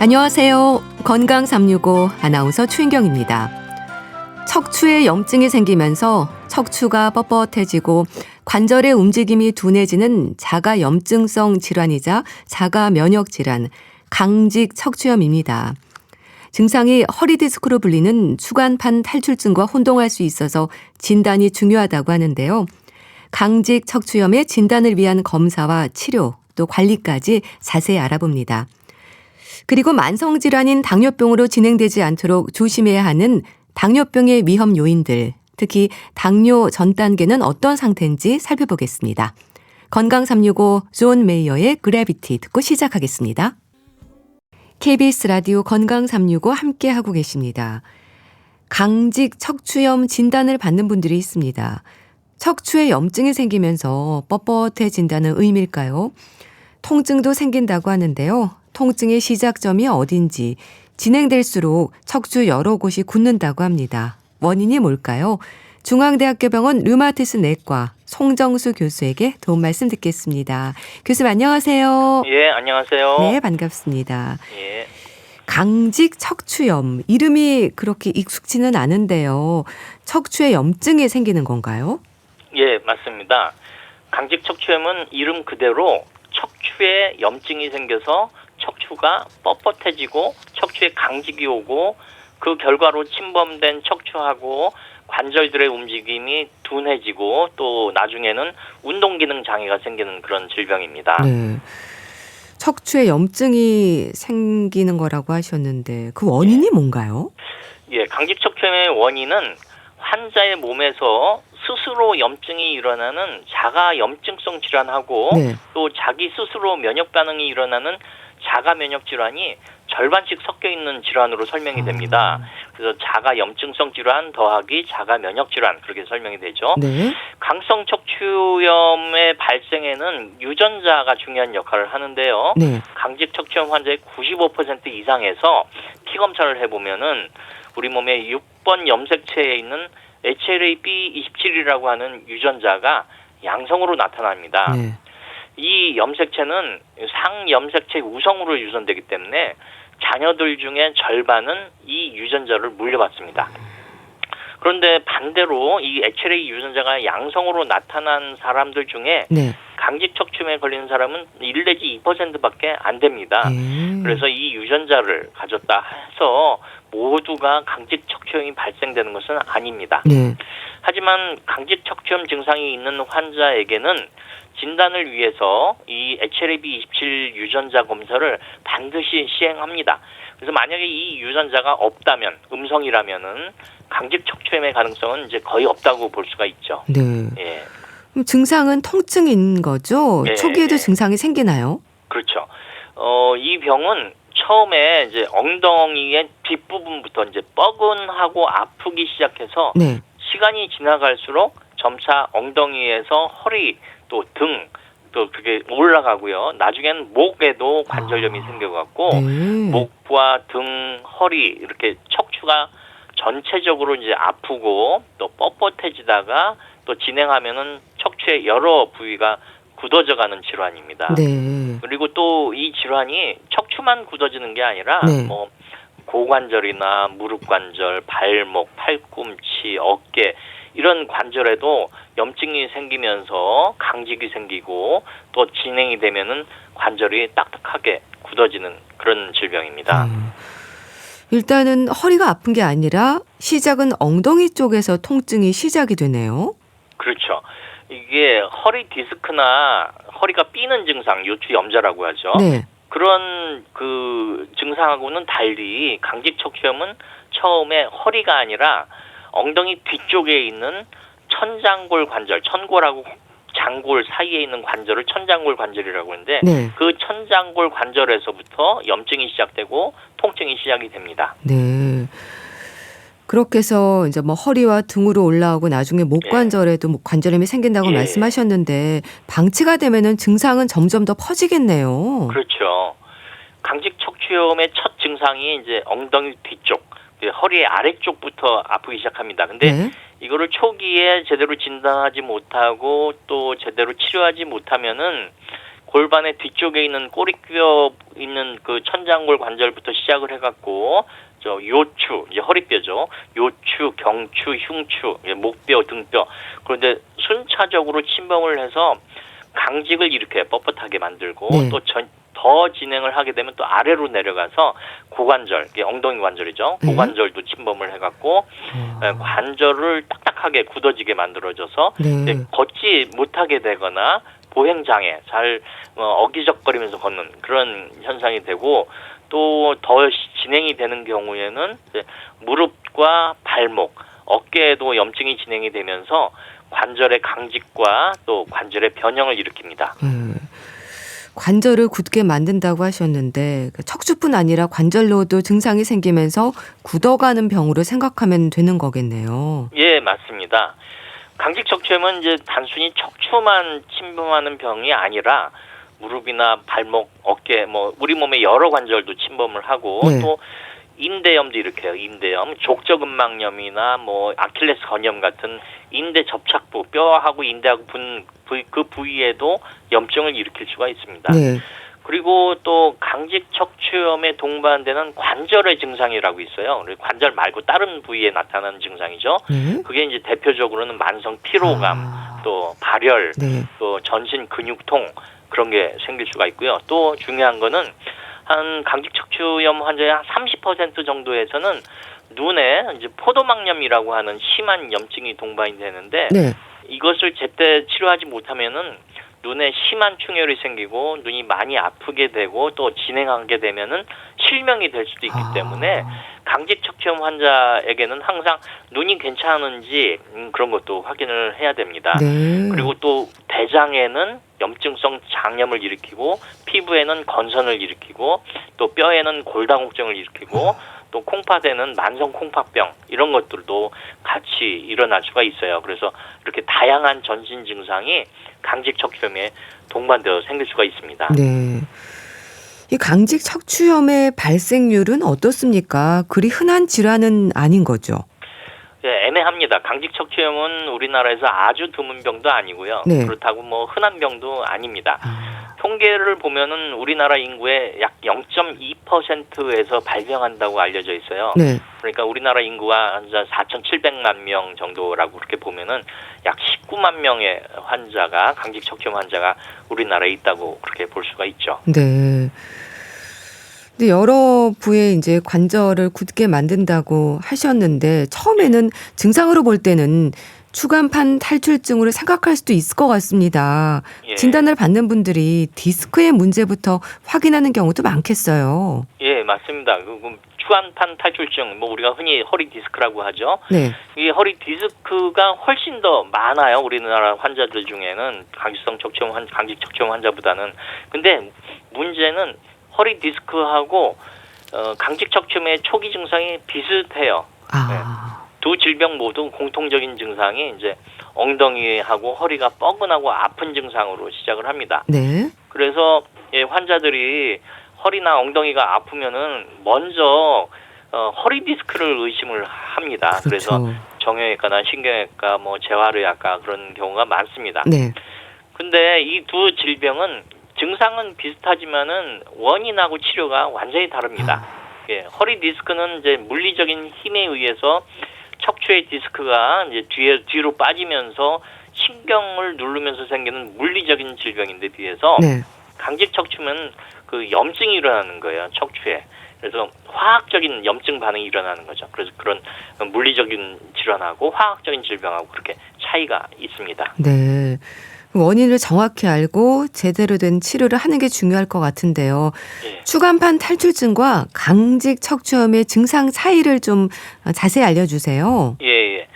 안녕하세요. 건강 365 아나운서 추인경입니다. 척추에 염증이 생기면서 척추가 뻣뻣해지고 관절의 움직임이 둔해지는 자가 염증성 질환이자 자가 면역 질환, 강직 척추염입니다. 증상이 허리 디스크로 불리는 추간판 탈출증과 혼동할 수 있어서 진단이 중요하다고 하는데요. 강직 척추염의 진단을 위한 검사와 치료, 또 관리까지 자세히 알아봅니다. 그리고 만성질환인 당뇨병으로 진행되지 않도록 조심해야 하는 당뇨병의 위험 요인들, 특히 당뇨 전 단계는 어떤 상태인지 살펴보겠습니다. 건강 365 존 메이어의 그래비티 듣고 시작하겠습니다. KBS 라디오 건강 365 함께하고 계십니다. 강직 척추염 진단을 받는 분들이 있습니다. 척추에 염증이 생기면서 뻣뻣해진다는 의미일까요? 통증도 생긴다고 하는데요. 통증의 시작점이 어딘지 진행될수록 척추 여러 곳이 굳는다고 합니다. 원인이 뭘까요? 중앙대학교병원 류마티스 내과 송정수 교수에게 도움 말씀 듣겠습니다. 교수님 안녕하세요. 예, 안녕하세요. 네, 반갑습니다. 예. 강직 척추염, 이름이 그렇게 익숙지는 않은데요. 척추에 염증이 생기는 건가요? 예, 맞습니다. 강직 척추염은 이름 그대로 척추에 염증이 생겨서 척추가 뻣뻣해지고 척추에 강직이 오고 그 결과로 침범된 척추하고 관절들의 움직임이 둔해지고 또 나중에는 운동기능 장애가 생기는 그런 질병입니다. 네. 척추에 염증이 생기는 거라고 하셨는데 그 원인이 뭔가요? 예, 강직 척추염의 원인은 환자의 몸에서 스스로 염증이 일어나는 자가 염증성 질환하고 네. 또 자기 스스로 면역 반응이 일어나는 자가 면역 질환이 절반씩 섞여 있는 질환으로 설명이 됩니다. 그래서 자가 염증성 질환 더하기 자가 면역 질환 그렇게 설명이 되죠. 네. 강성 척추염의 발생에는 유전자가 중요한 역할을 하는데요. 네. 강직 척추염 환자의 95% 이상에서 피 검사를 해보면은 우리 몸의 6번 염색체에 있는 HLA-B27이라고 하는 유전자가 양성으로 나타납니다. 네. 이 염색체는 상염색체 우성으로 유전되기 때문에 자녀들 중에 절반은 이 유전자를 물려받습니다. 그런데 반대로 이 HLA 유전자가 양성으로 나타난 사람들 중에 네. 강직 척추염에 걸리는 사람은 1 내지 2%밖에 안 됩니다. 그래서 이 유전자를 가졌다 해서 모두가 강직 척추염이 발생되는 것은 아닙니다. 네. 하지만 강직 척추염 증상이 있는 환자에게는 진단을 위해서 이 HLA-B27 유전자 검사를 반드시 시행합니다. 그래서 만약에 이 유전자가 없다면, 음성이라면은 강직 척추염의 가능성은 이제 거의 없다고 볼 수가 있죠. 네. 예. 그럼 증상은 통증인 거죠? 네. 초기에도 증상이 생기나요? 그렇죠. 이 병은 처음에 이제 엉덩이의 뒷부분부터 이제 뻐근하고 아프기 시작해서 네. 시간이 지나갈수록 점차 엉덩이에서 허리 또 등 또 그게 올라가고요. 나중에는 목에도 관절염이 생겨갖고 네. 목과 등, 허리 이렇게 척추가 전체적으로 이제 아프고 또 뻣뻣해지다가 또 진행하면은 척추의 여러 부위가 굳어져가는 질환입니다. 네. 그리고 또 이 질환이 척추만 굳어지는 게 아니라 네. 뭐 고관절이나 무릎 관절, 발목, 팔꿈치, 어깨 이런 관절에도 염증이 생기면서 강직이 생기고 또 진행이 되면은 관절이 딱딱하게 굳어지는 그런 질병입니다. 일단은 허리가 아픈 게 아니라 시작은 엉덩이 쪽에서 통증이 시작이 되네요. 그렇죠. 이게 허리 디스크나 허리가 삐는 증상, 요추염자라고 하죠. 네. 그런 그 증상하고는 달리 강직 척추염은 처음에 허리가 아니라 엉덩이 뒤쪽에 있는 천장골 관절, 천골하고 장골 사이에 있는 관절을 천장골 관절이라고 하는데 네. 그 천장골 관절에서부터 염증이 시작되고 통증이 시작이 됩니다. 네. 그렇게 해서 이제 뭐 허리와 등으로 올라오고 나중에 목 관절에도 뭐 관절염이 생긴다고 말씀하셨는데 방치가 되면은 증상은 점점 더 퍼지겠네요. 그렇죠. 강직 척추염의 첫 증상이 이제 엉덩이 뒤쪽, 허리의 아래쪽부터 아프기 시작합니다. 근데 네. 이거를 초기에 제대로 진단하지 못하고 또 제대로 치료하지 못하면은 골반의 뒤쪽에 있는 꼬리뼈 있는 그 천장골 관절부터 시작을 해갖고 저 요추, 이제 허리뼈죠. 요추, 경추, 흉추, 목뼈, 등뼈. 그런데 순차적으로 침범을 해서 강직을 이렇게 뻣뻣하게 만들고 네. 또 더 진행을 하게 되면 또 아래로 내려가서 고관절, 엉덩이 관절이죠. 네. 고관절도 침범을 해갖고 관절을 딱딱하게 굳어지게 만들어져서 네. 걷지 못하게 되거나 보행장애, 잘 어기적거리면서 걷는 그런 현상이 되고 또 더 진행이 되는 경우에는 이제 무릎과 발목, 어깨에도 염증이 진행이 되면서 관절의 강직과 또 관절의 변형을 일으킵니다. 관절을 굳게 만든다고 하셨는데 척추뿐 아니라 관절로도 증상이 생기면서 굳어가는 병으로 생각하면 되는 거겠네요. 예, 맞습니다. 강직 척추염은 이제 단순히 척추만 침범하는 병이 아니라 무릎이나 발목, 어깨, 우리 몸의 여러 관절도 침범을 하고 네. 또 인대염도 일으켜요. 인대염, 족저근막염이나 아킬레스 건염 같은 인대 접착부, 뼈하고 인대하고 그 부위에도 염증을 일으킬 수가 있습니다. 네. 그리고 또 강직 척추염에 동반되는 관절의 증상이라고 있어요. 관절 말고 다른 부위에 나타나는 증상이죠. 네. 그게 이제 대표적으로는 만성 피로감, 또 발열, 네. 또 전신 근육통 그런 게 생길 수가 있고요. 또 중요한 거는 한 강직 척추염 환자의 한 30% 정도에서는 눈에 이제 포도막염이라고 하는 심한 염증이 동반이 되는데 네. 이것을 제때 치료하지 못하면은 눈에 심한 충혈이 생기고 눈이 많이 아프게 되고 또 진행하게 되면은 실명이 될 수도 있기 때문에 강직 척추염 환자에게는 항상 눈이 괜찮은지 그런 것도 확인을 해야 됩니다. 네. 그리고 또 대장에는 염증성 장염을 일으키고 피부에는 건선을 일으키고 또 뼈에는 골다공증을 일으키고 또 콩팥에는 만성 콩팥병 이런 것들도 같이 일어날 수가 있어요. 그래서 이렇게 다양한 전신 증상이 강직 척추염에 동반되어 생길 수가 있습니다. 네. 이 강직 척추염의 발생률은 어떻습니까? 그리 흔한 질환은 아닌 거죠? 네, 애매합니다. 강직 척추염은 우리나라에서 아주 드문 병도 아니고요. 네. 그렇다고 흔한 병도 아닙니다. 통계를 보면은 우리나라 인구의 약 0.2%에서 발병한다고 알려져 있어요. 네. 그러니까 우리나라 인구가 한 4,700만 명 정도라고 그렇게 보면은 약 19만 명의 환자가 강직 척추염 환자가 우리나라에 있다고 그렇게 볼 수가 있죠. 네. 근데 여러 부에 이제 관절을 굳게 만든다고 하셨는데 처음에는 증상으로 볼 때는 추간판 탈출증으로 생각할 수도 있을 것 같습니다. 예. 진단을 받는 분들이 디스크의 문제부터 확인하는 경우도 많겠어요. 예, 맞습니다. 추간판 탈출증, 우리가 흔히 허리 디스크라고 하죠. 네. 이 허리 디스크가 훨씬 더 많아요. 우리나라 환자들 중에는 강직 척추염 환자보다는. 근데 문제는 허리 디스크하고 강직 척추염의 초기 증상이 비슷해요. 두 질병 모두 공통적인 증상이 이제 엉덩이하고 허리가 뻐근하고 아픈 증상으로 시작을 합니다. 네. 그래서 환자들이 허리나 엉덩이가 아프면은 먼저 허리 디스크를 의심을 합니다. 그렇죠. 그래서 정형외과나 신경외과, 재활의학과 그런 경우가 많습니다. 네. 근데 이 두 질병은 증상은 비슷하지만은 원인하고 치료가 완전히 다릅니다. 예, 허리 디스크는 이제 물리적인 힘에 의해서 척추의 디스크가 이제 뒤로 빠지면서 신경을 누르면서 생기는 물리적인 질병인데 비해서 네. 강직 척추면 그 염증이 일어나는 거예요, 척추에. 그래서 화학적인 염증 반응이 일어나는 거죠. 그래서 그런 물리적인 질환하고 화학적인 질병하고 그렇게 차이가 있습니다. 네. 원인을 정확히 알고 제대로 된 치료를 하는 게 중요할 것 같은데요. 예. 추간판 탈출증과 강직 척추염의 증상 차이를 좀 자세히 알려주세요. 예.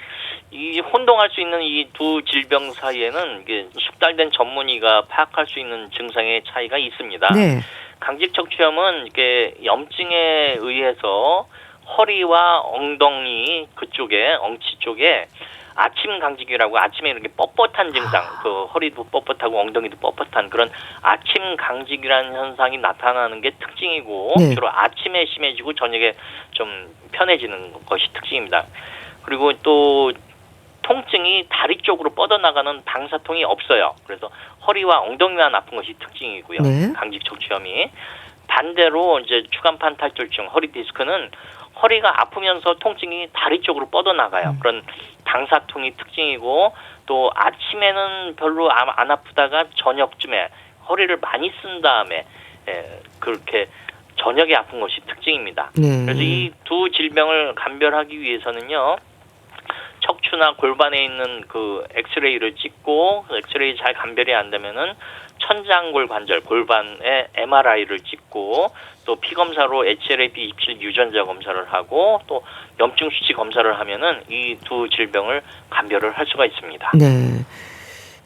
이 혼동할 수 있는 이 두 질병 사이에는 이게 숙달된 전문의가 파악할 수 있는 증상의 차이가 있습니다. 네. 강직 척추염은 이게 염증에 의해서 허리와 엉덩이 그쪽에 엉치 쪽에 아침 강직이라고 아침에 이렇게 뻣뻣한 증상, 그 허리도 뻣뻣하고 엉덩이도 뻣뻣한 그런 아침 강직이라는 현상이 나타나는 게 특징이고 네. 주로 아침에 심해지고 저녁에 좀 편해지는 것이 특징입니다. 그리고 또 통증이 다리 쪽으로 뻗어나가는 방사통이 없어요. 그래서 허리와 엉덩이만 아픈 것이 특징이고요. 네. 강직 척추염이. 반대로 이제 추간판 탈출증, 허리 디스크는 허리가 아프면서 통증이 다리 쪽으로 뻗어나가요. 그런 방사통이 특징이고, 또 아침에는 별로 안 아프다가 저녁쯤에 허리를 많이 쓴 다음에 그렇게 저녁에 아픈 것이 특징입니다. 네. 그래서 이 두 질병을 감별하기 위해서는요, 척추나 골반에 있는 그 엑스레이를 찍고, 엑스레이 잘 감별이 안 되면은 천장골 관절, 골반에 MRI를 찍고, 또 피검사로 HLA-B27 유전자 검사를 하고, 또 염증 수치 검사를 하면은 이 두 질병을 감별을 할 수가 있습니다. 네.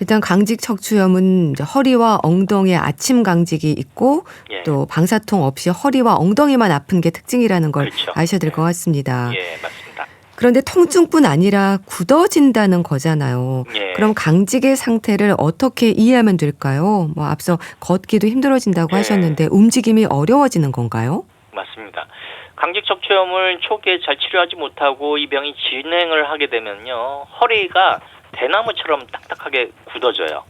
일단 강직 척추염은 이제 허리와 엉덩이에 아침 강직이 있고 예. 또 방사통 없이 허리와 엉덩이만 아픈 게 특징이라는 걸 그렇죠. 아셔야 될 것 같습니다. 예, 맞습니다. 그런데 통증뿐 아니라 굳어진다는 거잖아요. 예. 그럼 강직의 상태를 어떻게 이해하면 될까요? 뭐 앞서 걷기도 힘들어진다고 예. 하셨는데 움직임이 어려워지는 건가요? 맞습니다. 강직 척추염을 초기에 잘 치료하지 못하고 이 병이 진행을 하게 되면요, 허리가 대나무처럼 딱딱하게 굳어져요.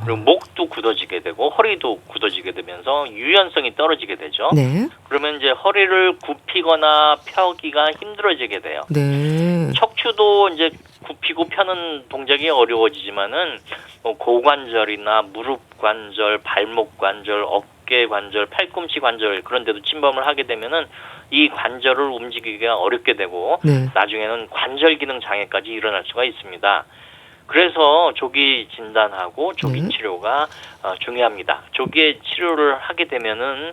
그리고 목도 굳어지게 되고 허리도 굳어지게 되면서 유연성이 떨어지게 되죠. 네. 그러면 이제 허리를 굽히거나 펴기가 힘들어지게 돼요. 네. 척추도 이제 굽히고 펴는 동작이 어려워지지만은 고관절이나 무릎 관절, 발목 관절, 어깨 관절, 팔꿈치 관절 그런 데도 침범을 하게 되면은 이 관절을 움직이기가 어렵게 되고 네. 나중에는 관절 기능 장애까지 일어날 수가 있습니다. 그래서 조기 진단하고 조기 네. 치료가 중요합니다. 조기에 치료를 하게 되면은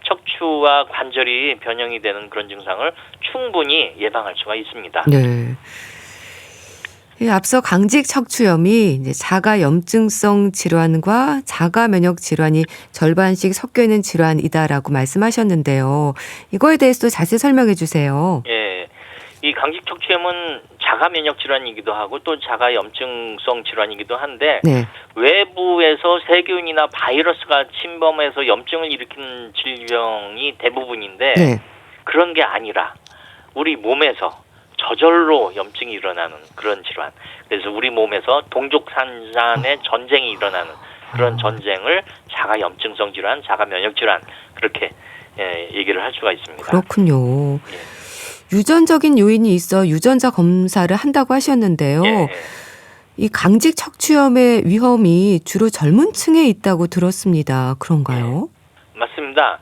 척추와 관절이 변형이 되는 그런 증상을 충분히 예방할 수가 있습니다. 네. 앞서 강직 척추염이 이제 자가 염증성 질환과 자가 면역 질환이 절반씩 섞여 있는 질환이다라고 말씀하셨는데요. 이거에 대해서도 자세히 설명해 주세요. 예. 이 강직 척추염은 자가 면역 질환이기도 하고 또 자가 염증성 질환이기도 한데 네. 외부에서 세균이나 바이러스가 침범해서 염증을 일으키는 질병이 대부분인데 네. 그런 게 아니라 우리 몸에서 저절로 염증이 일어나는 그런 질환. 그래서 우리 몸에서 동족산산의 전쟁이 일어나는 그런 전쟁을 자가 염증성 질환, 자가 면역 질환 그렇게 얘기를 할 수가 있습니다. 그렇군요. 예. 유전적인 요인이 있어 유전자 검사를 한다고 하셨는데요. 예. 이 강직 척추염의 위험이 주로 젊은 층에 있다고 들었습니다. 그런가요? 맞습니다.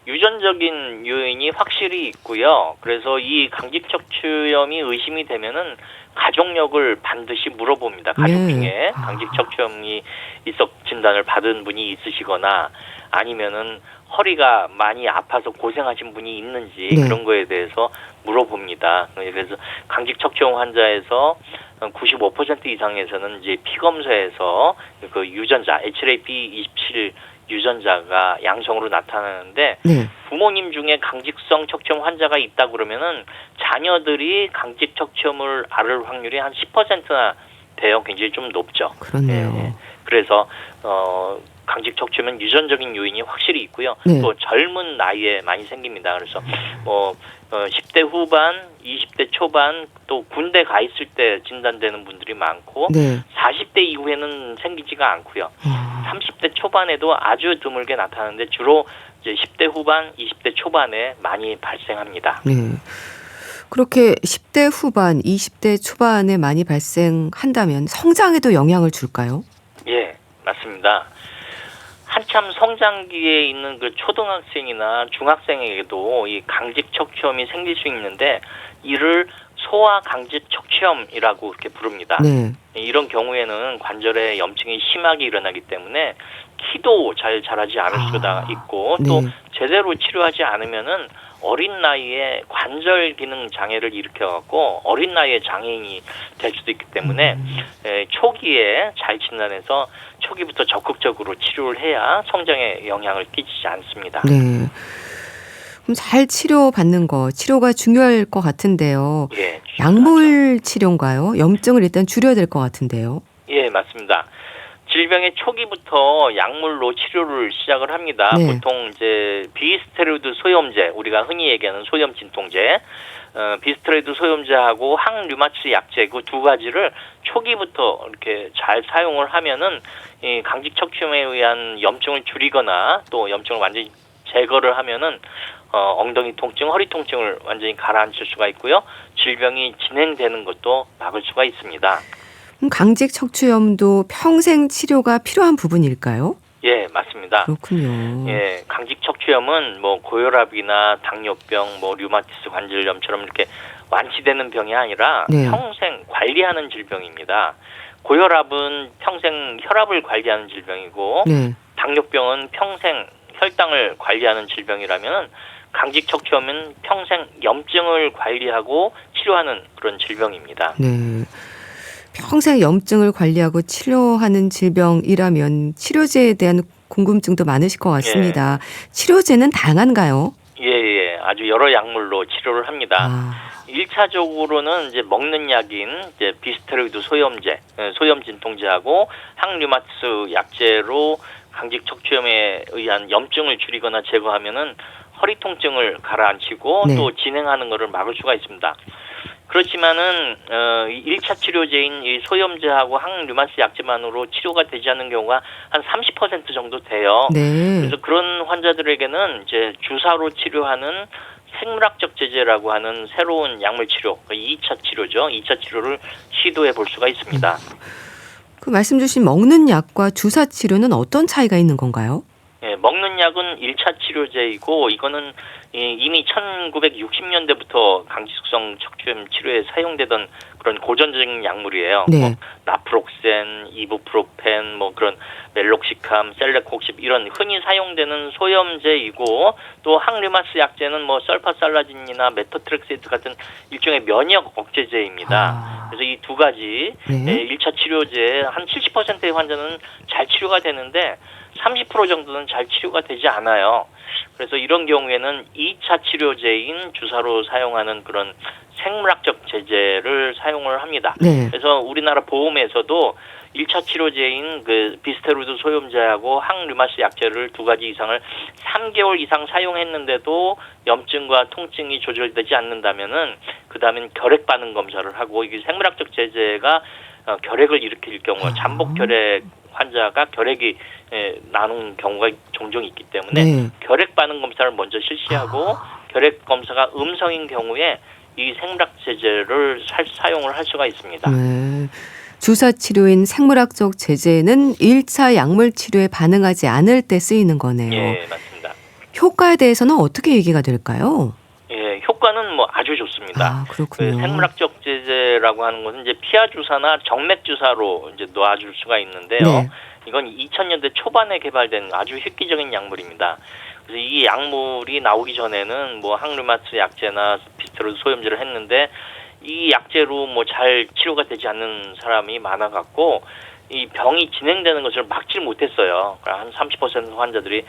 유전적인 요인이 확실히 있고요. 그래서 이 강직 척추염이 의심이 되면은 가족력을 반드시 물어봅니다. 가족 네. 중에 강직 척추염이 있어 진단을 받은 분이 있으시거나 아니면은 허리가 많이 아파서 고생하신 분이 있는지 네. 그런 거에 대해서 물어봅니다. 그래서 강직 척추염 환자에서 95% 이상에서는 이제 피검사에서 그 유전자 HLA-B27 유전자가 양성으로 나타나는데 네. 부모님 중에 강직성 척추염 환자가 있다 그러면은 자녀들이 강직 척추염을 앓을 확률이 한 10%나 돼요. 굉장히 좀 높죠. 그렇네요. 예. 그래서 강직 척추염은 유전적인 요인이 확실히 있고요. 네. 또 젊은 나이에 많이 생깁니다. 그래서 10대 후반, 20대 초반, 또 군대 가 있을 때 진단되는 분들이 많고 네. 40대 이후에는 생기지가 않고요. 아, 30대 초반에도 아주 드물게 나타나는데 주로 이제 10대 후반, 20대 초반에 많이 발생합니다. 네. 그렇게 10대 후반, 20대 초반에 많이 발생한다면 성장에도 영향을 줄까요? 예, 맞습니다. 한참 성장기에 있는 그 초등학생이나 중학생에게도 이 강직 척추염이 생길 수 있는데 이를 소아 강직 척추염이라고 이렇게 부릅니다. 네. 이런 경우에는 관절에 염증이 심하게 일어나기 때문에 키도 잘 자라지 않을 수가 있고 또 네. 제대로 치료하지 않으면은 어린 나이에 관절 기능 장애를 일으켜갖고 어린 나이에 장애인이 될 수도 있기 때문에 초기에 잘 진단해서 초기부터 적극적으로 치료를 해야 성장에 영향을 끼치지 않습니다. 네. 그럼 잘 치료받는 거, 치료가 중요할 것 같은데요. 예, 약물 치료인가요? 염증을 일단 줄여야 될 것 같은데요. 예, 맞습니다. 질병의 초기부터 약물로 치료를 시작을 합니다. 네. 보통 이제 비스테로이드 소염제, 우리가 흔히 얘기하는 소염 진통제, 비스테로이드 소염제하고 항류마티스 약제 그 두 가지를 초기부터 이렇게 잘 사용을 하면은 이 강직 척추염에 의한 염증을 줄이거나 또 염증을 완전히 제거를 하면은 엉덩이 통증, 허리 통증을 완전히 가라앉힐 수가 있고요. 질병이 진행되는 것도 막을 수가 있습니다. 강직 척추염도 평생 치료가 필요한 부분일까요? 예, 맞습니다. 그렇군요. 예, 강직 척추염은 뭐 고혈압이나 당뇨병, 뭐 류마티스 관절염처럼 이렇게 완치되는 병이 아니라 네. 평생 관리하는 질병입니다. 고혈압은 평생 혈압을 관리하는 질병이고 네. 당뇨병은 평생 혈당을 관리하는 질병이라면 강직 척추염은 평생 염증을 관리하고 치료하는 그런 질병입니다. 네. 평생 염증을 관리하고 치료하는 질병이라면 치료제에 대한 궁금증도 많으실 것 같습니다. 치료제는 다양한가요? 예, 아주 여러 약물로 치료를 합니다. 아, 1차적으로는 이제 먹는 약인 이제 비스테로이드 소염제, 소염 진통제하고 항류마티스 약제로 강직 척추염에 의한 염증을 줄이거나 제거하면은 허리 통증을 가라앉히고 네. 또 진행하는 것을 막을 수가 있습니다. 그렇지만은 1차 치료제인 이 소염제하고 항류마티스 약제만으로 치료가 되지 않는 경우가 한 30% 정도 돼요. 네. 그래서 그런 환자들에게는 이제 주사로 치료하는 생물학적 제제라고 하는 새로운 약물 치료, 2차 치료죠. 2차 치료를 시도해 볼 수가 있습니다. 그 말씀 주신 먹는 약과 주사 치료는 어떤 차이가 있는 건가요? 예, 먹는 약은 1차 치료제이고 이거는 이미 1960년대부터 강직성 척추염 치료에 사용되던 그런 고전적인 약물이에요. 네. 뭐 나프록센, 이부프로펜, 뭐 그런 멜록시캄, 셀레콕십 이런 흔히 사용되는 소염제이고 또 항류마티스 약제는 뭐 설파살라진이나 메토트렉세이트 같은 일종의 면역 억제제입니다. 그래서 이 두 가지 네. 1차 치료제 한 70%의 환자는 잘 치료가 되는데 30% 정도는 잘 치료가 되지 않아요. 그래서 이런 경우에는 2차 치료제인 주사로 사용하는 그런 생물학적 제제를 사용을 합니다. 네. 그래서 우리나라 보험에서도 1차 치료제인 그 비스테로이드 소염제하고 항류마티스 약제를 두 가지 이상을 3개월 이상 사용했는데도 염증과 통증이 조절되지 않는다면은 그다음엔 결핵 반응 검사를 하고 이게 생물학적 제제가 결핵을 일으킬 경우 잠복 결핵 환자가 결핵이 나는 경우가 종종 있기 때문에 네. 결핵 반응 검사를 먼저 실시하고 결핵 검사가 음성인 경우에 이 생물학 제제를 사용을 할 수가 있습니다. 네. 주사 치료인 생물학적 제제는 1차 약물 치료에 반응하지 않을 때 쓰이는 거네요. 예, 맞습니다. 효과에 대해서는 어떻게 얘기가 될까요? 예, 효과는 뭐 아주 좋습니다. 아, 그 그렇군요. 생물학적 제제라고 하는 것은 이제 피하 주사나 정맥 주사로 이제 놔줄 수가 있는데요. 네. 이건 2000년대 초반에 개발된 아주 획기적인 약물입니다. 그래서 이 약물이 나오기 전에는 뭐 항류마티스 약제나 비스테로이드 소염제를 했는데 이 약제로 뭐 잘 치료가 되지 않는 사람이 많아갖고 이 병이 진행되는 것을 막지 못했어요. 한 30% 환자들이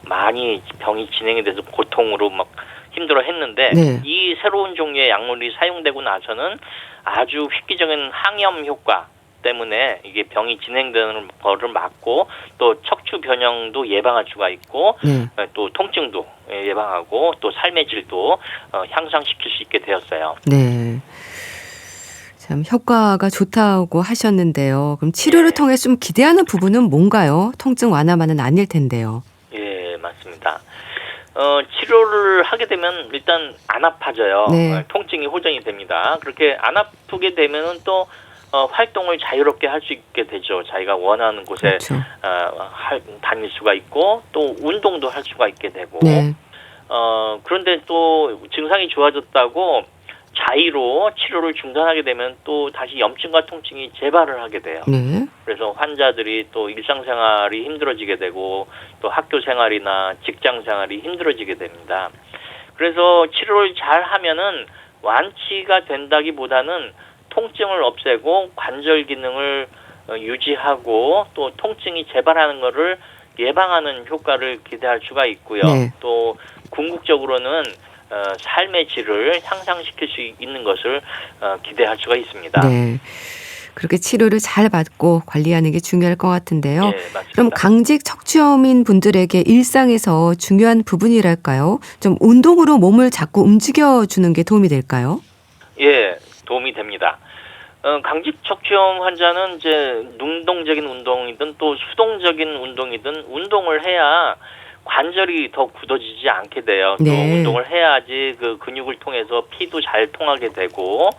많이 병이 진행이 돼서 고통으로 막 힘들어했는데 네. 이 새로운 종류의 약물이 사용되고 나서는 아주 획기적인 항염 효과 때문에 이게 병이 진행되는 거를 막고 또 척추 변형도 예방할 수가 있고 네. 또 통증도 예방하고 또 삶의 질도 향상시킬 수 있게 되었어요. 네. 참 효과가 좋다고 하셨는데요. 그럼 치료를 통해 좀 기대하는 부분은 뭔가요? 통증 완화만은 아닐 텐데요. 예, 맞습니다. 치료를 하게 되면 일단 안 아파져요. 네. 통증이 호전이 됩니다. 그렇게 안 아프게 되면은 또 활동을 자유롭게 할 수 있게 되죠. 자기가 원하는 곳에 그렇죠. 다닐 수가 있고 또 운동도 할 수가 있게 되고 네. 그런데 또 증상이 좋아졌다고 자의로 치료를 중단하게 되면 또 다시 염증과 통증이 재발을 하게 돼요. 네. 그래서 환자들이 또 일상생활이 힘들어지게 되고 또 학교 생활이나 직장 생활이 힘들어지게 됩니다. 그래서 치료를 잘 하면은 완치가 된다기보다는 통증을 없애고 관절 기능을 유지하고 또 통증이 재발하는 것을 예방하는 효과를 기대할 수가 있고요. 네. 또 궁극적으로는 삶의 질을 향상시킬 수 있는 것을 기대할 수가 있습니다. 네. 그렇게 치료를 잘 받고 관리하는 게 중요할 것 같은데요. 예, 맞습니다. 그럼 강직 척추염인 분들에게 일상에서 중요한 부분이랄까요? 좀 운동으로 몸을 자꾸 움직여주는 게 도움이 될까요? 예, 도움이 됩니다. 강직 척추염 환자는 이제 능동적인 운동이든 또 수동적인 운동이든 운동을 해야 관절이 더 굳어지지 않게 돼요. 또 네. 운동을 해야지 그 근육을 통해서 피도 잘 통하게 되고,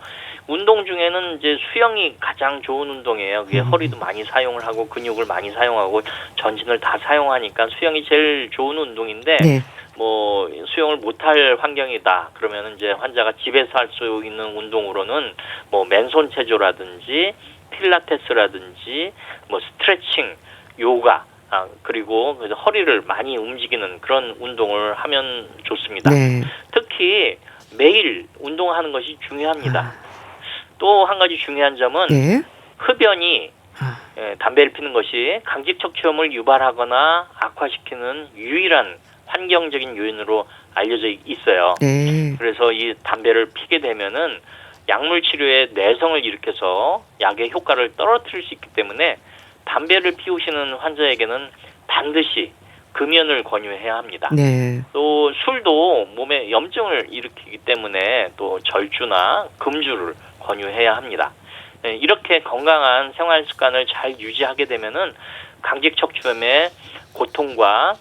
운동 중에는 이제 수영이 가장 좋은 운동이에요. 그게 허리도 많이 사용을 하고 근육을 많이 사용하고 전신을 다 사용하니까 수영이 제일 좋은 운동인데, 네. 뭐 수영을 못할 환경이다 그러면 이제 환자가 집에서 할 수 있는 운동으로는 뭐 맨손 체조라든지 필라테스라든지 뭐 스트레칭, 요가, 그리고 허리를 많이 움직이는 그런 운동을 하면 좋습니다. 네. 특히 매일 운동하는 것이 중요합니다. 또 한 가지 중요한 점은 네. 흡연이 아, 담배를 피는 것이 강직 척추염을 유발하거나 악화시키는 유일한 환경적인 요인으로 알려져 있어요. 네. 그래서 이 담배를 피게 되면은 약물 치료에 내성을 일으켜서 약의 효과를 떨어뜨릴 수 있기 때문에 담배를 피우시는 환자에게는 반드시 금연을 권유해야 합니다. 네. 또 술도 몸에 염증을 일으키기 때문에 또 절주나 금주를 권유해야 합니다. 이렇게 건강한 생활 습관을 잘 유지하게 되면은 강직 척추염의 고통과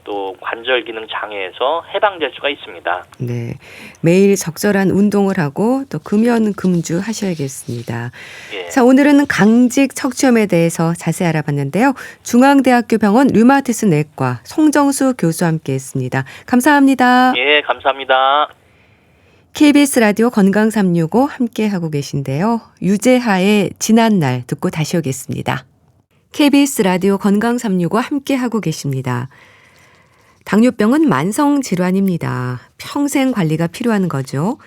또 관절 기능 장애에서 해방될 수가 있습니다. 네. 매일 적절한 운동을 하고 또 금연 금주 하셔야겠습니다. 예. 자, 오늘은 강직 척추염에 대해서 자세히 알아봤는데요. 중앙대학교 병원 류마티스 내과 송정수 교수와 함께했습니다. 감사합니다. 예, 감사합니다. KBS 라디오 건강 365 함께하고 계신데요. 유재하의 지난 날 듣고 다시 오겠습니다. KBS 라디오 건강 365 함께하고 계십니다. 당뇨병은 만성 질환입니다. 평생 관리가 필요한 거죠.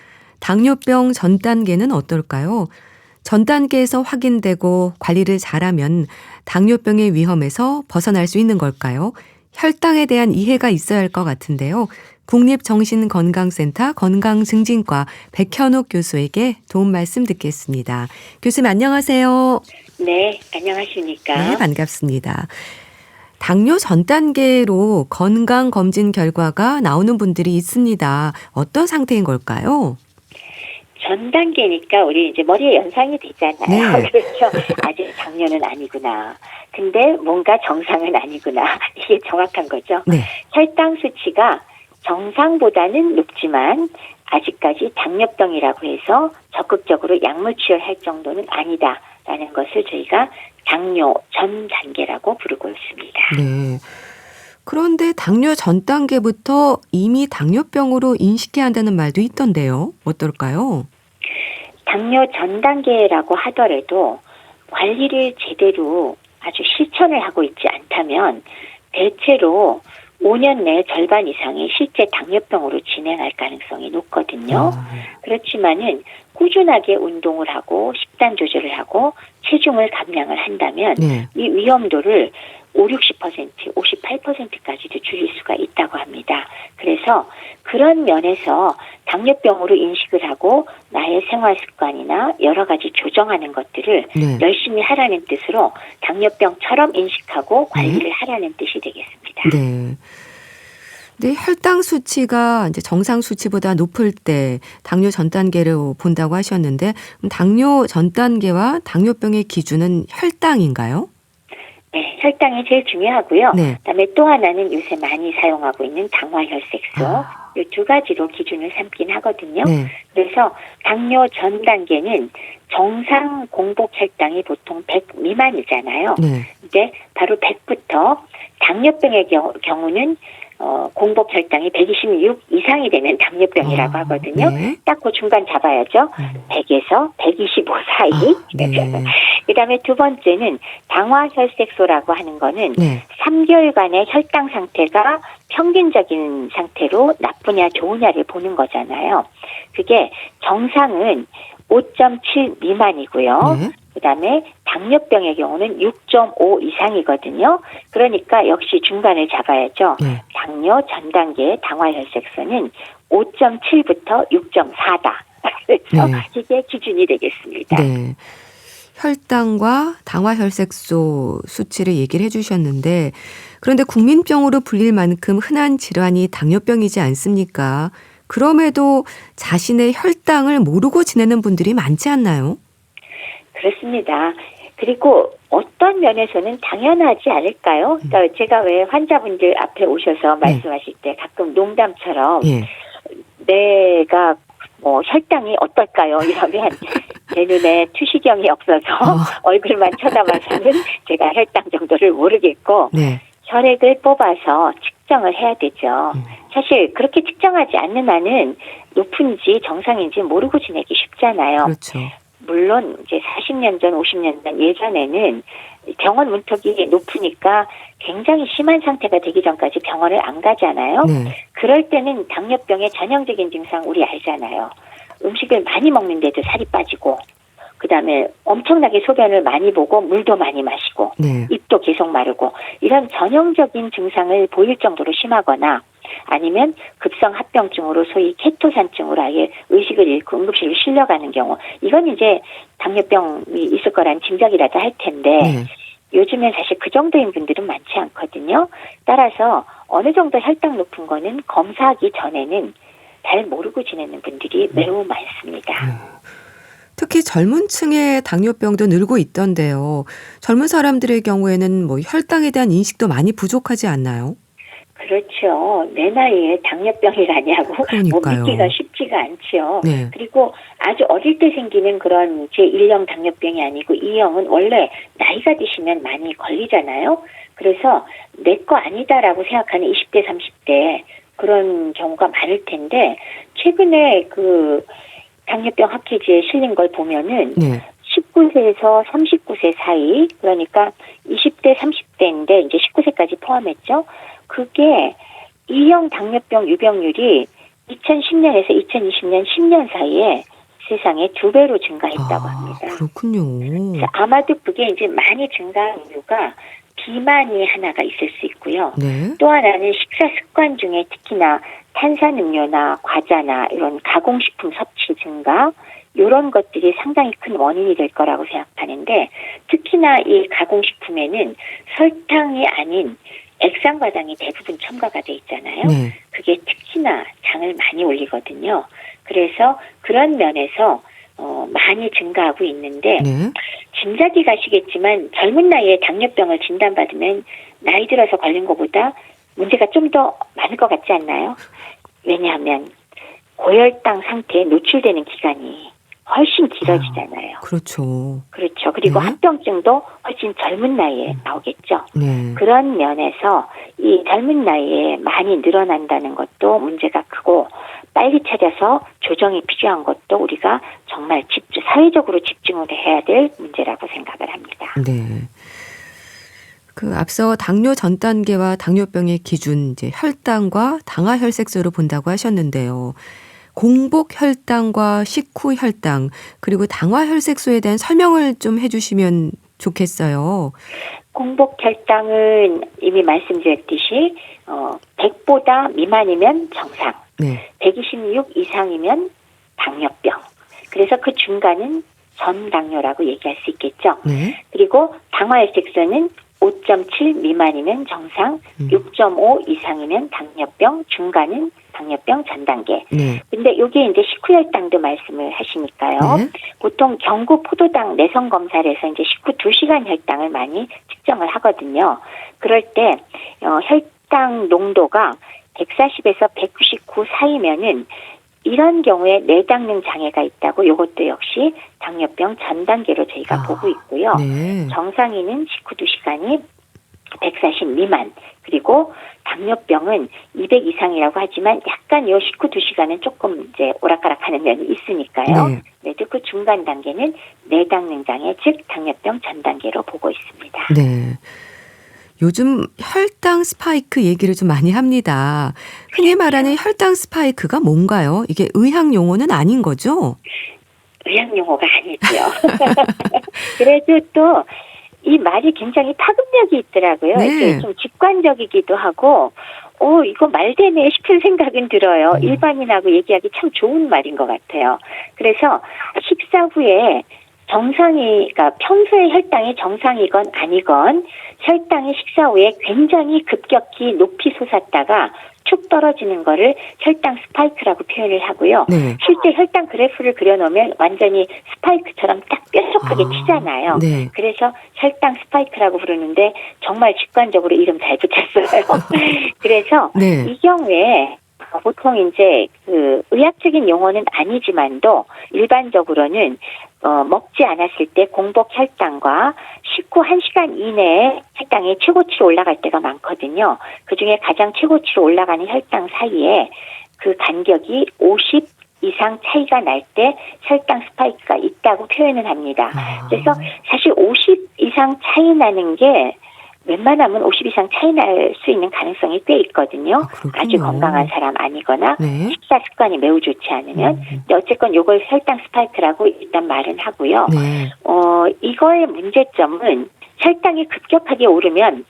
당뇨병 전 단계는 어떨까요? 전 단계에서 확인되고 관리를 잘하면 당뇨병의 위험에서 벗어날 수 있는 걸까요? 혈당에 대한 이해가 있어야 할 것 같은데요. 국립정신건강센터 건강증진과 백현욱 교수에게 도움 말씀 듣겠습니다. 교수님 안녕하세요. 네, 안녕하십니까. 네, 반갑습니다. 당뇨 전 단계로 건강검진 결과가 나오는 분들이 있습니다. 어떤 상태인 걸까요? 전 단계니까 우리 이제 머리에 연상이 되잖아요. 네. 그렇죠. 아직 당뇨는 아니구나. 근데 뭔가 정상은 아니구나. 이게 정확한 거죠. 네. 혈당 수치가 정상보다는 높지만 아직까지 당뇨병이라고 해서 적극적으로 약물 치료할 정도는 아니다라는 것을 저희가 당뇨 전 단계라고 부르고 있습니다. 네. 그런데 당뇨 전 단계부터 이미 당뇨병으로 인식해야 한다는 말도 있던데요. 어떨까요? 당뇨 전 단계라고 하더라도 관리를 제대로 아주 실천을 하고 있지 않다면 대체로 5년 내 절반 이상이 실제 당뇨병으로 진행할 가능성이 높거든요. 그렇지만은 꾸준하게 운동을 하고 식단 조절을 하고 체중을 감량을 한다면 네. 이 위험도를 50, 58%까지도 줄일 수가 있다고 합니다. 그래서 그런 면에서 당뇨병으로 인식을 하고 나의 생활 습관이나 여러 가지 조정하는 것들을 네. 열심히 하라는 뜻으로 당뇨병처럼 인식하고 관리를 하라는 뜻이 되겠습니다. 네. 근데 혈당 수치가 이제 정상 수치보다 높을 때 당뇨 전 단계로 본다고 하셨는데 당뇨 전 단계와 당뇨병의 기준은 혈당인가요? 네, 혈당이 제일 중요하고요. 네. 그다음에 또 하나는 요새 많이 사용하고 있는 당화혈색소. 이 두 가지로 기준을 삼긴 하거든요. 네. 그래서 당뇨 전 단계는 정상 공복 혈당이 보통 100 미만이잖아요. 네. 근데 바로 100부터 당뇨병의 경우는 공복 혈당이 126 이상이 되면 당뇨병이라고 하거든요. 네. 딱 그 중간 잡아야죠. 100에서 125 사이. 네. 그다음에 두 번째는 당화혈색소라고 하는 거는 네. 3개월간의 혈당 상태가 평균적인 상태로 나쁘냐 좋으냐를 보는 거잖아요. 그게 정상은 5.7 미만이고요. 네. 그다음에 당뇨병의 경우는 6.5 이상이거든요. 그러니까 역시 중간을 잡아야죠. 네. 당뇨 전 단계의 당화혈색소는 5.7부터 6.4다. 그래서 네. 이게 기준이 되겠습니다. 네. 혈당과 당화혈색소 수치를 얘기를 해주셨는데 그런데 국민병으로 불릴 만큼 흔한 질환이 당뇨병이지 않습니까? 그럼에도 자신의 혈당을 모르고 지내는 분들이 많지 않나요? 그렇습니다. 그리고 어떤 면에서는 당연하지 않을까요? 그러니까 제가 왜 환자분들 앞에 오셔서 말씀하실 때 가끔 농담처럼 예. 내가 뭐 혈당이 어떨까요? 이러면 제 눈에 투시경이 없어서 얼굴만 쳐다봐서는 제가 혈당 정도를 모르겠고 네. 혈액을 뽑아서 측정을 해야 되죠. 사실 그렇게 측정하지 않는 한은 높은지 정상인지 모르고 지내기 쉽잖아요. 그렇죠. 물론 이제 40년 전, 50년 전 예전에는 병원 문턱이 높으니까 굉장히 심한 상태가 되기 전까지 병원을 안 가잖아요. 네. 그럴 때는 당뇨병의 전형적인 증상 우리 알잖아요. 음식을 많이 먹는데도 살이 빠지고 그다음에 엄청나게 소변을 많이 보고 물도 많이 마시고 네. 입도 계속 마르고 이런 전형적인 증상을 보일 정도로 심하거나 아니면 급성 합병증으로 소위 케토산증으로 아예 의식을 잃고 응급실로 실려가는 경우 이건 이제 당뇨병이 있을 거란 짐작이라도 할 텐데 네. 요즘엔 사실 그 정도인 분들은 많지 않거든요. 따라서 어느 정도 혈당 높은 거는 검사하기 전에는 잘 모르고 지내는 분들이 매우 많습니다. 특히 젊은 층의 당뇨병도 늘고 있던데요. 젊은 사람들의 경우에는 뭐 혈당에 대한 인식도 많이 부족하지 않나요? 그렇죠. 내 나이에 당뇨병이라냐고 뭐 그러니까요. 믿기가 쉽지가 않죠. 네. 그리고 아주 어릴 때 생기는 그런 제1형 당뇨병이 아니고 2형은 원래 나이가 드시면 많이 걸리잖아요. 그래서 내 거 아니다라고 생각하는 20대, 30대 그런 경우가 많을 텐데 최근에 그 당뇨병 학회지에 실린 걸 보면은 네. 19세에서 39세 사이 그러니까 20대, 30대인데 이제 19세까지 포함했죠. 그게 2형 당뇨병 유병률이 2010년에서 2020년 10년 사이에 세상에 2배로 증가했다고 합니다. 그렇군요. 그래서 아마도 그게 이제 많이 증가한 이유가 비만이 하나가 있을 수 있고요. 네. 또 하나는 식사 습관 중에 특히나 탄산음료나 과자나 이런 가공식품 섭취 증가 이런 것들이 상당히 큰 원인이 될 거라고 생각하는데 특히나 이 가공식품에는 설탕이 아닌 액상과당이 대부분 첨가가 돼 있잖아요. 네. 그게 특히나 장을 많이 올리거든요. 그래서 그런 면에서 많이 증가하고 있는데 네. 짐작이 가시겠지만 젊은 나이에 당뇨병을 진단받으면 나이 들어서 걸린 것보다 문제가 좀 더 많을 것 같지 않나요? 왜냐하면 고혈당 상태에 노출되는 기간이 훨씬 길어지잖아요. 그렇죠. 그렇죠. 그리고 네. 합병증도 훨씬 젊은 나이에 나오겠죠. 네. 그런 면에서 이 젊은 나이에 많이 늘어난다는 것도 문제가 크고 빨리 찾아서 조정이 필요한 것도 우리가 정말 사회적으로 집중을 해야 될 문제라고 생각을 합니다. 네. 그 앞서 당뇨 전 단계와 당뇨병의 기준 이제 혈당과 당화혈색소를 본다고 하셨는데요. 공복 혈당과 식후 혈당 그리고 당화혈색소에 대한 설명을 좀 해주시면 좋겠어요. 공복 혈당은 이미 말씀드렸듯이 100보다 미만이면 정상, 네. 126 이상이면 당뇨병. 그래서 그 중간은 전당뇨라고 얘기할 수 있겠죠. 네. 그리고 당화혈색소는 5.7 미만이면 정상, 6.5 이상이면 당뇨병, 중간은 당뇨병 전 단계. 네. 근데 이게 이제 식후 혈당도 말씀을 하시니까요. 네. 보통 경구 포도당 내성 검사를 해서 이제 식후 2시간 혈당을 많이 측정을 하거든요. 그럴 때 혈당 농도가 140에서 199 사이면은 이런 경우에 내당능 장애가 있다고 이것도 역시 당뇨병 전 단계로 저희가 보고 있고요. 네. 정상인은 식후 2시간이 140 미만 그리고 당뇨병은 200 이상이라고 하지만 약간 이 식후 2시간은 조금 이제 오락가락하는 면이 있으니까요. 네. 그래도 그 중간 단계는 내당능 장애 즉 당뇨병 전 단계로 보고 있습니다. 네. 요즘 혈당 스파이크 얘기를 좀 많이 합니다. 흔히 말하는 혈당 스파이크가 뭔가요? 이게 의학 용어는 아닌 거죠? 의학 용어가 아니죠. 그래도 또 이 말이 굉장히 파급력이 있더라고요. 네. 이게 좀 직관적이기도 하고 이거 말되네 싶은 생각은 들어요. 일반인하고 얘기하기 참 좋은 말인 것 같아요. 그래서 식사 후에 그러니까 평소에 혈당이 정상이건 아니건 혈당이 식사 후에 굉장히 급격히 높이 솟았다가 축 떨어지는 거를 혈당 스파이크라고 표현을 하고요. 네. 실제 혈당 그래프를 그려놓으면 완전히 스파이크처럼 딱 뾰족하게 치잖아요. 네. 그래서 혈당 스파이크라고 부르는데 정말 직관적으로 이름 잘 붙였어요. 그래서 네. 이 경우에 보통 이제 그 의학적인 용어는 아니지만도 일반적으로는 먹지 않았을 때 공복 혈당과 식후 1시간 이내에 혈당이 최고치로 올라갈 때가 많거든요. 그중에 가장 최고치로 올라가는 혈당 사이에 그 간격이 50 이상 차이가 날 때 혈당 스파이크가 있다고 표현을 합니다. 그래서 사실 50 이상 차이 나는 게 웬만하면 50 이상 차이 날 수 있는 가능성이 꽤 있거든요. 아주 건강한 사람 아니거나 네. 식사 습관이 매우 좋지 않으면. 근데 어쨌건 이걸 혈당 스파이크라고 일단 말은 하고요. 네. 이거의 문제점은 혈당이 급격하게 오르면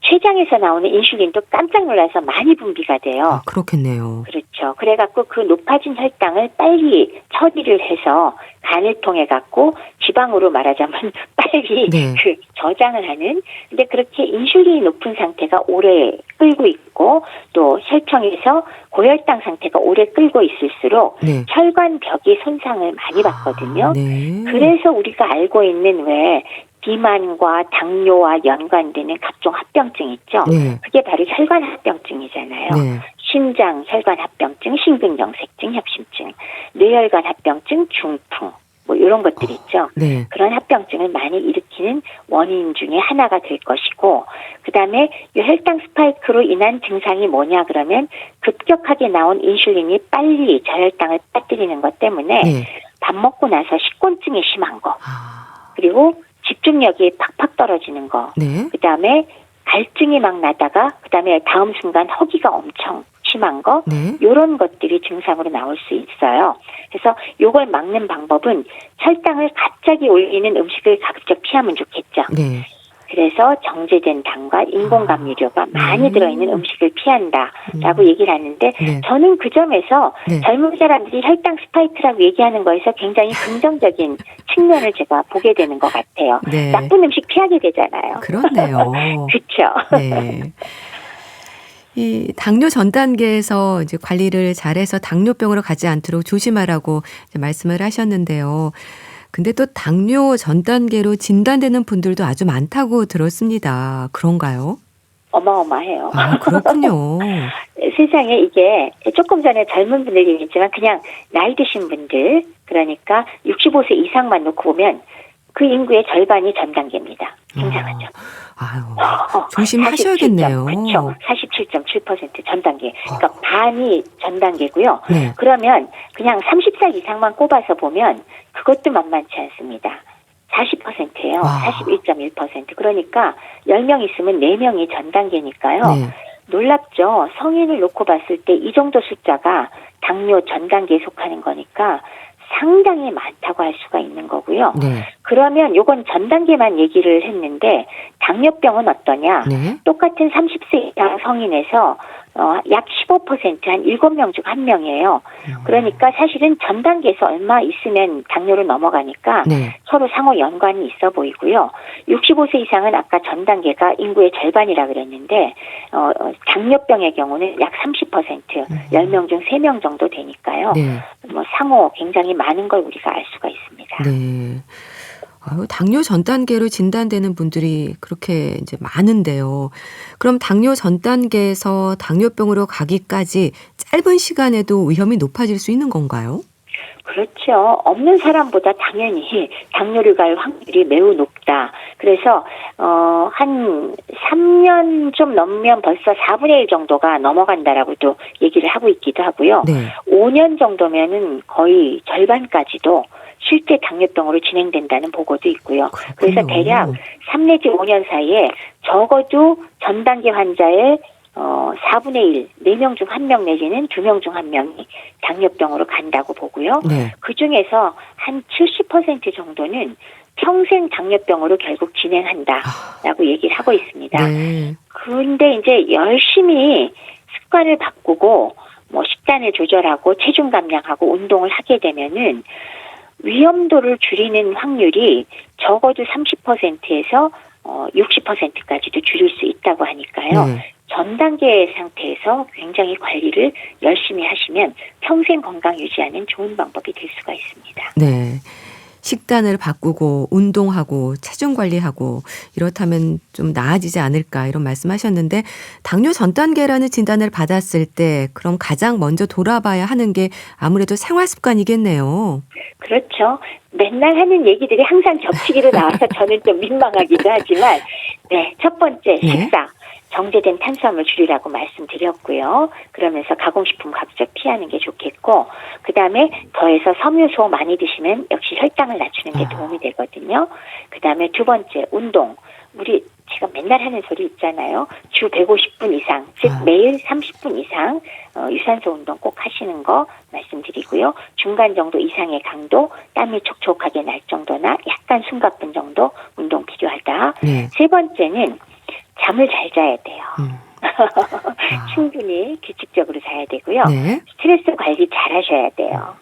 췌장에서 나오는 인슐린도 깜짝 놀라서 많이 분비가 돼요. 그렇겠네요. 그렇죠. 그래갖고 그 높아진 혈당을 빨리 처리를 해서 간을 통해 갖고 지방으로 말하자면 빨리 네. 그 저장을 하는. 근데 그렇게 인슐린이 높은 상태가 오래 끌고 있고 또 혈청에서 고혈당 상태가 오래 끌고 있을수록 네. 혈관벽이 손상을 많이 받거든요. 네. 그래서 우리가 알고 있는 왜 비만과 당뇨와 연관되는 각종 합병증 있죠. 네. 그게 바로 혈관 합병증이잖아요. 네. 신장 혈관 합병증, 심근경색증, 협심증, 뇌혈관 합병증, 중풍 뭐 이런 것들 있죠. 네. 그런 합병증을 많이 일으키는 원인 중에 하나가 될 것이고, 그다음에 이 혈당 스파이크로 인한 증상이 뭐냐 그러면 급격하게 나온 인슐린이 빨리 저혈당을 빠뜨리는 것 때문에 네. 밥 먹고 나서 식곤증이 심한 거, 아, 그리고 집중력이 팍팍 떨어지는 거, 네. 그다음에 갈증이 막 나다가 그다음에 다음 순간 허기가 엄청 심한 거, 네. 이런 것들이 증상으로 나올 수 있어요. 그래서 이걸 막는 방법은 혈당을 갑자기 올리는 음식을 가급적 피하면 좋겠죠. 네. 그래서 정제된 당과 인공감미료가 많이 들어있는 음식을 피한다라고 얘기를 하는데, 네. 저는 그 점에서 네. 젊은 사람들이 혈당 스파이크라고 얘기하는 거에서 굉장히 긍정적인 측면을 제가 보게 되는 것 같아요. 네. 나쁜 음식 피하게 되잖아요. 그렇네요. 그렇죠. 네. 이 당뇨 전 단계에서 이제 관리를 잘해서 당뇨병으로 가지 않도록 조심하라고 이제 말씀을 하셨는데요. 근데 또 당뇨 전 단계로 진단되는 분들도 아주 많다고 들었습니다. 그런가요? 어마어마해요. 아, 그렇군요. 세상에 이게 조금 전에 젊은 분들 얘기했지만 그냥 나이 드신 분들, 그러니까 65세 이상만 놓고 보면 그 인구의 절반이 전 단계입니다. 굉장하죠. 아유, 조심하셔야겠네요. 그렇죠. 47.7% 전 단계. 그러니까 반이 전 단계고요. 네. 그러면 그냥 30살 이상만 꼽아서 보면 그것도 만만치 않습니다. 40%예요. 와. 41.1%. 그러니까 10명 있으면 4명이 전 단계니까요. 네. 놀랍죠. 성인을 놓고 봤을 때 이 정도 숫자가 당뇨 전 단계에 속하는 거니까 상당히 많다고 할 수가 있는 거고요. 네. 그러면 요건 전 단계만 얘기를 했는데 당뇨병은 어떠냐? 네. 똑같은 30세 이상 성인에서 약 15%, 한 7명 중 1명이에요. 그러니까 사실은 전 단계에서 얼마 있으면 당뇨로 넘어가니까 네. 서로 상호 연관이 있어 보이고요. 65세 이상은 아까 전 단계가 인구의 절반이라 그랬는데 당뇨병의 경우는 약 30%, 10명 중 3명 정도 되니까요. 네. 뭐 상호 굉장히 많은 걸 우리가 알 수가 있습니다. 네. 아유, 당뇨 전 단계로 진단되는 분들이 그렇게 이제 많은데요. 그럼 당뇨 전 단계에서 당뇨병으로 가기까지 짧은 시간에도 위험이 높아질 수 있는 건가요? 그렇죠. 없는 사람보다 당연히 당뇨를 갈 확률이 매우 높다. 그래서 한 3년 좀 넘으면 벌써 4분의 1 정도가 넘어간다라고도 얘기를 하고 있기도 하고요. 네. 5년 정도면은 거의 절반까지도 실제 당뇨병으로 진행된다는 보고도 있고요. 그래서 대략 3 내지 5년 사이에 적어도 전 단계 환자의 4분의 1, 4명 중 1명 내지는 2명 중 1명이 당뇨병으로 간다고 보고요. 네. 그중에서 한 70% 정도는 평생 당뇨병으로 결국 진행한다라고 얘기를 하고 있습니다. 네. 그런데 이제 열심히 습관을 바꾸고 뭐 식단을 조절하고 체중 감량하고 운동을 하게 되면은 위험도를 줄이는 확률이 적어도 30%에서 60%까지도 줄일 수 있다고 하니까요. 네. 전 단계 상태에서 굉장히 관리를 열심히 하시면 평생 건강 유지하는 좋은 방법이 될 수가 있습니다. 네. 식단을 바꾸고 운동하고 체중 관리하고 이렇다면 좀 나아지지 않을까 이런 말씀하셨는데 당뇨 전 단계라는 진단을 받았을 때 그럼 가장 먼저 돌아봐야 하는 게 아무래도 생활 습관이겠네요. 그렇죠. 맨날 하는 얘기들이 항상 겹치기로 나와서 저는 좀 민망하기도 하지만 네, 첫 번째 네. 식사. 정제된 탄수화물 줄이라고 말씀드렸고요. 그러면서 가공식품 각적 피하는 게 좋겠고 그다음에 더해서 섬유소 많이 드시면 역시 혈당을 낮추는 게 도움이 되거든요. 그다음에 두 번째 운동. 우리 제가 맨날 하는 소리 있잖아요. 주 150분 이상, 즉 매일 30분 이상 유산소 운동 꼭 하시는 거 말씀드리고요. 중간 정도 이상의 강도, 땀이 촉촉하게 날 정도나 약간 숨가쁜 정도 운동 필요하다. 네. 세 번째는 잠을 잘 자야 돼요. 아. 충분히 규칙적으로 자야 되고요. 네. 스트레스 관리 잘 하셔야 돼요.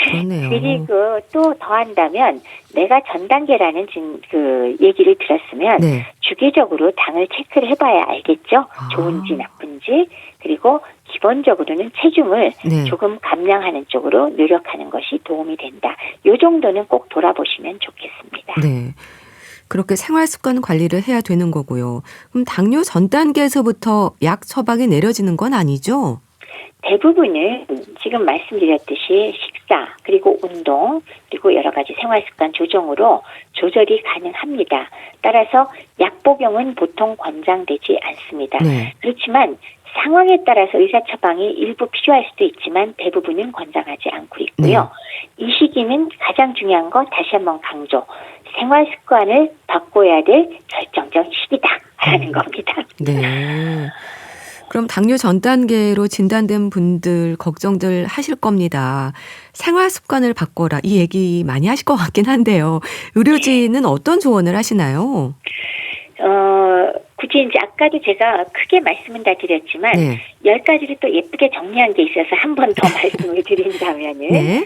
그렇네요. 그리고 또 더한다면 내가 전 단계라는 그 얘기를 들었으면 네. 주기적으로 당을 체크를 해봐야 알겠죠. 아. 좋은지 나쁜지. 그리고 기본적으로는 체중을 네. 조금 감량하는 쪽으로 노력하는 것이 도움이 된다. 이 정도는 꼭 돌아보시면 좋겠습니다. 네. 그렇게 생활 습관 관리를 해야 되는 거고요. 그럼 당뇨 전 단계에서부터 약 처방이 내려지는 건 아니죠? 대부분은 지금 말씀드렸듯이 식사, 그리고 운동, 그리고 여러 가지 생활 습관 조정으로 조절이 가능합니다. 따라서 약 복용은 보통 권장되지 않습니다. 네. 그렇지만 상황에 따라서 의사 처방이 일부 필요할 수도 있지만 대부분은 권장하지 않고 있고요. 이 시기는 가장 중요한 거 다시 한번 강조. 생활 습관을 바꿔야 될 결정적 시기다라는 겁니다. 네. 그럼 당뇨 전 단계로 진단된 분들 걱정들 하실 겁니다. 생활 습관을 바꿔라 이 얘기 많이 하실 것 같긴 한데요. 의료진은 어떤 조언을 하시나요? 굳이 이제 아까도 제가 크게 말씀은 다 드렸지만 네. 10가지를 또 예쁘게 정리한 게 있어서 한 번 더 말씀을 드린다면은 네.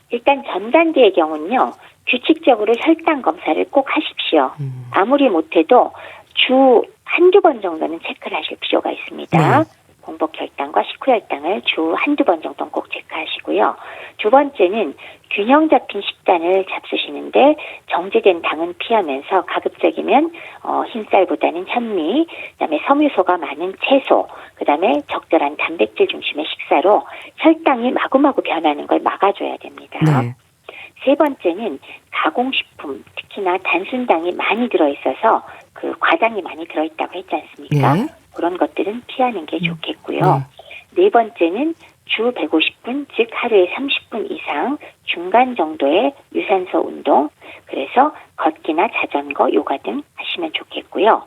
일단 전 단계의 경우는요. 규칙적으로 혈당 검사를 꼭 하십시오. 아무리 못해도 주 한두 번 정도는 체크를 하실 필요가 있습니다. 네. 공복 혈당과 식후 혈당을 주 한두 번 정도는 꼭 체크하시고요. 두 번째는 균형 잡힌 식단을 잡수시는데 정제된 당은 피하면서 가급적이면 흰쌀보다는 현미, 그다음에 섬유소가 많은 채소, 그다음에 적절한 단백질 중심의 식사로 혈당이 마구마구 변하는 걸 막아줘야 됩니다. 네. 세 번째는 가공식품, 특히나 단순당이 많이 들어있어서 그 과당이 많이 들어있다고 했지 않습니까? 네. 그런 것들은 피하는 게 좋겠고요. 네. 네 번째는 주 150분, 즉 하루에 30분 이상 중간 정도의 유산소 운동, 그래서 걷기나 자전거, 요가 등 하시면 좋겠고요.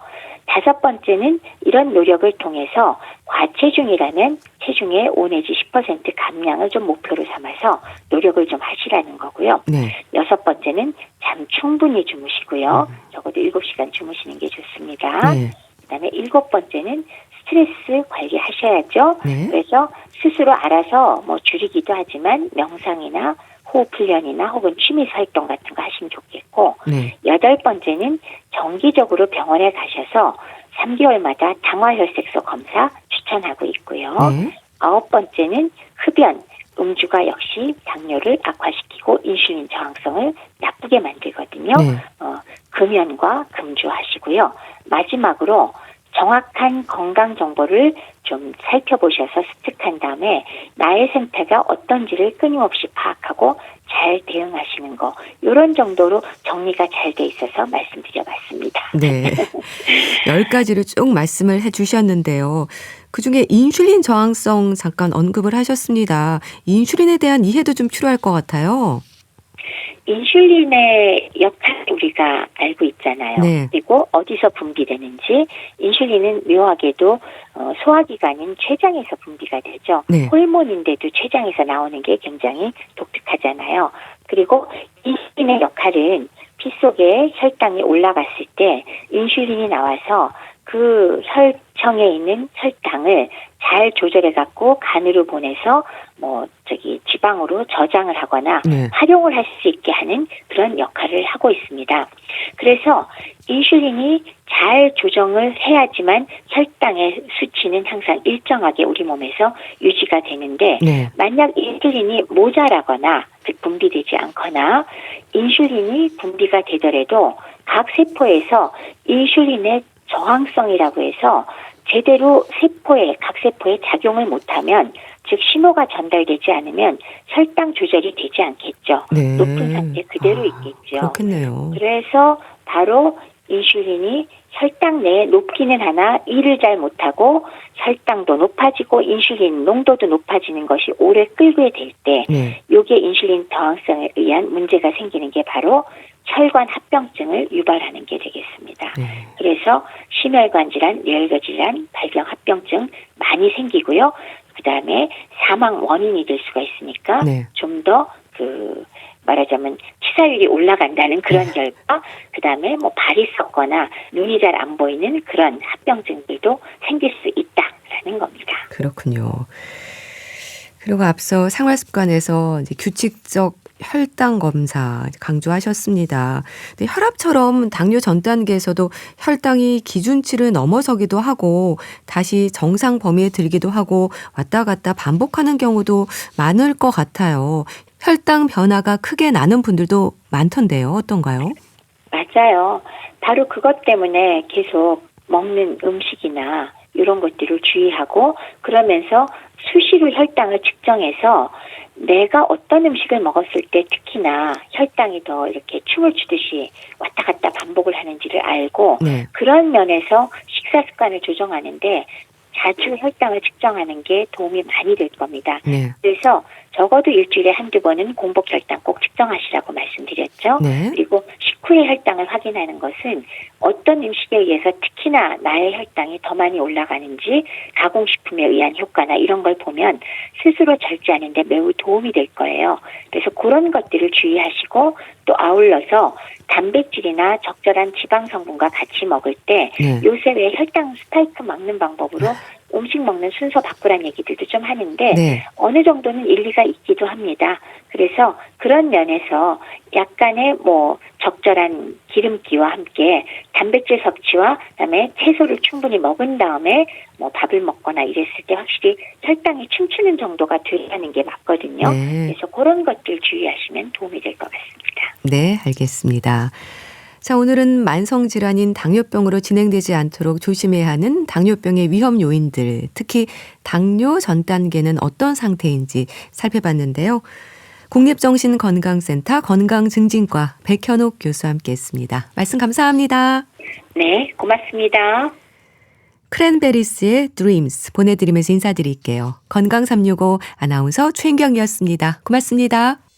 다섯 번째는 이런 노력을 통해서 과체중이라면 체중의 5 내지 10% 감량을 좀 목표로 삼아서 노력을 좀 하시라는 거고요. 네. 여섯 번째는 잠 충분히 주무시고요. 적어도 7시간 주무시는 게 좋습니다. 네. 그다음에 일곱 번째는 스트레스 관리하셔야죠. 네. 그래서 스스로 알아서 뭐 줄이기도 하지만 명상이나 호흡 훈련이나 혹은 취미 활동 같은 거 하시면 좋겠고 네. 여덟 번째는 정기적으로 병원에 가셔서 3개월마다 당화혈색소 검사 추천하고 있고요. 네. 아홉 번째는 흡연, 음주가 역시 당뇨를 악화시키고 인슐린 저항성을 나쁘게 만들거든요. 네. 금연과 금주하시고요. 마지막으로 정확한 건강 정보를 좀 살펴보셔서 습득한 다음에 나의 생태가 어떤지를 끊임없이 파악하고 잘 대응하시는 거 이런 정도로 정리가 잘 돼 있어서 말씀드려봤습니다. 네. 10가지를 쭉 말씀을 해 주셨는데요. 그중에 인슐린 저항성 잠깐 언급을 하셨습니다. 인슐린에 대한 이해도 좀 필요할 것 같아요. 인슐린의 역할 우리가 알고 있잖아요. 네. 그리고 어디서 분비되는지 인슐린은 묘하게도 소화기관인 췌장에서 분비가 되죠. 네. 호르몬인데도 췌장에서 나오는 게 굉장히 독특하잖아요. 그리고 인슐린의 역할은 피 속에 혈당이 올라갔을 때 인슐린이 나와서 그 혈청에 있는 혈당을 잘 조절해 갖고 간으로 보내서 지방으로 저장을 하거나 네. 활용을 할 수 있게 하는 그런 역할을 하고 있습니다. 그래서 인슐린이 잘 조정을 해야지만 혈당의 수치는 항상 일정하게 우리 몸에서 유지가 되는데 네. 만약 인슐린이 모자라거나 분비되지 않거나 인슐린이 분비가 되더라도 각 세포에서 인슐린의 저항성이라고 해서 제대로 각 세포에 작용을 못하면 즉 신호가 전달되지 않으면 혈당 조절이 되지 않겠죠. 네. 높은 상태 그대로 있겠죠. 그렇겠네요. 그래서 바로 인슐린이 혈당 내에 높기는 하나 일을 잘 못하고 혈당도 높아지고 인슐린 농도도 높아지는 것이 오래 끌게 될 때 네. 이게 인슐린 저항성에 의한 문제가 생기는 게 바로 혈관 합병증을 유발하는 게 되겠습니다. 네. 그래서 심혈관 질환, 뇌혈관 질환, 발병 합병증 많이 생기고요. 그다음에 사망 원인이 될 수가 있으니까 네. 좀 더 말하자면 치사율이 올라간다는 그런 결과, 그다음에 발이 썩거나 눈이 잘 안 보이는 그런 합병증들도 생길 수 있다라는 겁니다. 그렇군요. 그리고 앞서 생활 습관에서 이제 규칙적 혈당 검사 강조하셨습니다. 근데 혈압처럼 당뇨 전 단계에서도 혈당이 기준치를 넘어서기도 하고 다시 정상 범위에 들기도 하고 왔다 갔다 반복하는 경우도 많을 것 같아요. 혈당 변화가 크게 나는 분들도 많던데요. 어떤가요? 맞아요. 바로 그것 때문에 계속 먹는 음식이나 이런 것들을 주의하고 그러면서 수시로 혈당을 측정해서 내가 어떤 음식을 먹었을 때 특히나 혈당이 더 이렇게 춤을 추듯이 왔다 갔다 반복을 하는지를 알고 네. 그런 면에서 식사 습관을 조정하는데 자주 혈당을 측정하는 게 도움이 많이 될 겁니다. 네. 그래서 적어도 일주일에 한두 번은 공복 혈당 꼭 측정하시라고 말씀드렸죠. 네. 그리고 식후의 혈당을 확인하는 것은 어떤 음식에 의해서 특히나 나의 혈당이 더 많이 올라가는지 가공식품에 의한 효과나 이런 걸 보면 스스로 절제하는 데 매우 도움이 될 거예요. 그래서 그런 것들을 주의하시고 또 아울러서 단백질이나 적절한 지방 성분과 같이 먹을 때 네. 요새 왜 혈당 스파이크 막는 방법으로 음식 먹는 순서 바꾸란 얘기들도 좀 하는데 네. 어느 정도는 일리가 있기도 합니다. 그래서 그런 면에서 약간의 적절한 기름기와 함께 단백질 섭취와 그다음에 채소를 충분히 먹은 다음에 밥을 먹거나 이랬을 때 확실히 혈당이 춤추는 정도가 되는 게 맞거든요. 네. 그래서 그런 것들 주의하시면 도움이 될 것 같습니다. 네, 알겠습니다. 자, 오늘은 만성질환인 당뇨병으로 진행되지 않도록 조심해야 하는 당뇨병의 위험 요인들, 특히 당뇨 전 단계는 어떤 상태인지 살펴봤는데요. 국립정신건강센터 건강증진과 백현옥 교수와 함께했습니다. 말씀 감사합니다. 네, 고맙습니다. 크랜베리스의 Dreams 보내드리면서 인사드릴게요. 건강365 아나운서 최인경이었습니다. 고맙습니다.